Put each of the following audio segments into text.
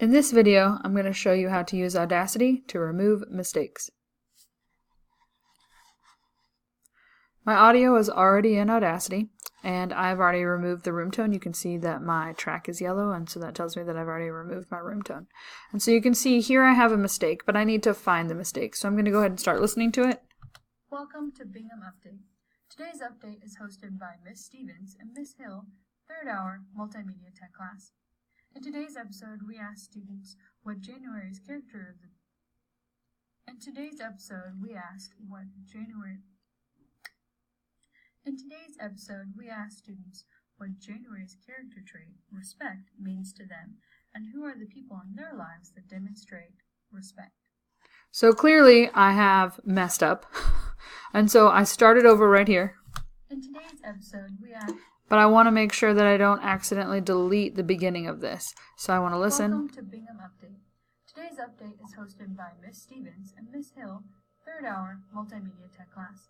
In this video, I'm going to show you how to use Audacity to remove mistakes. My audio is already in Audacity, and I've already removed the room tone. You can see that my track is yellow, and so that tells me that I've already removed my room tone. And so you can see here I have a mistake, but I need to find the mistake. So I'm going to go ahead and start listening to it. Welcome to Bingham Update. Today's update is hosted by Miss Stevens and Miss Hill, 3rd hour Multimedia Tech class. In today's episode, we asked students what January's character trait respect means to them, and who are the people in their lives that demonstrate respect. So clearly I have messed up, and so I started over right here. In today's episode, we asked, but I want to make sure that I don't accidentally delete the beginning of this. So I want to listen. Welcome to Bingham Update. Today's update is hosted by Miss Stevens and Miss Hill, 3rd hour Multimedia Tech class.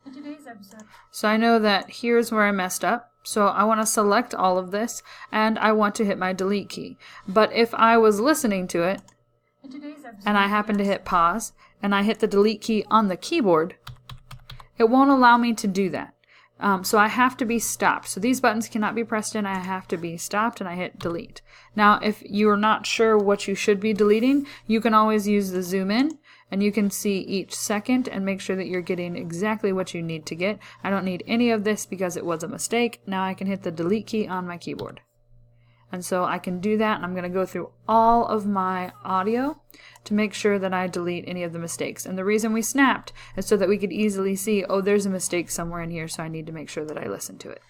In today's episode, so I know that here's where I messed up. So I want to select all of this, and I want to hit my delete key. But if I was listening to it, and I happen to hit pause, and I hit the delete key on the keyboard, it won't allow me to do that. So I have to be stopped. So these buttons cannot be pressed in. I have to be stopped, and I hit delete. Now, if you're not sure what you should be deleting, you can always use the zoom in, and you can see each second and make sure that you're getting exactly what you need to get. I don't need any of this because it was a mistake. Now I can hit the delete key on my keyboard. And so I can do that, and I'm going to go through all of my audio to make sure that I delete any of the mistakes. And the reason we snapped is so that we could easily see, oh, there's a mistake somewhere in here, so I need to make sure that I listen to it.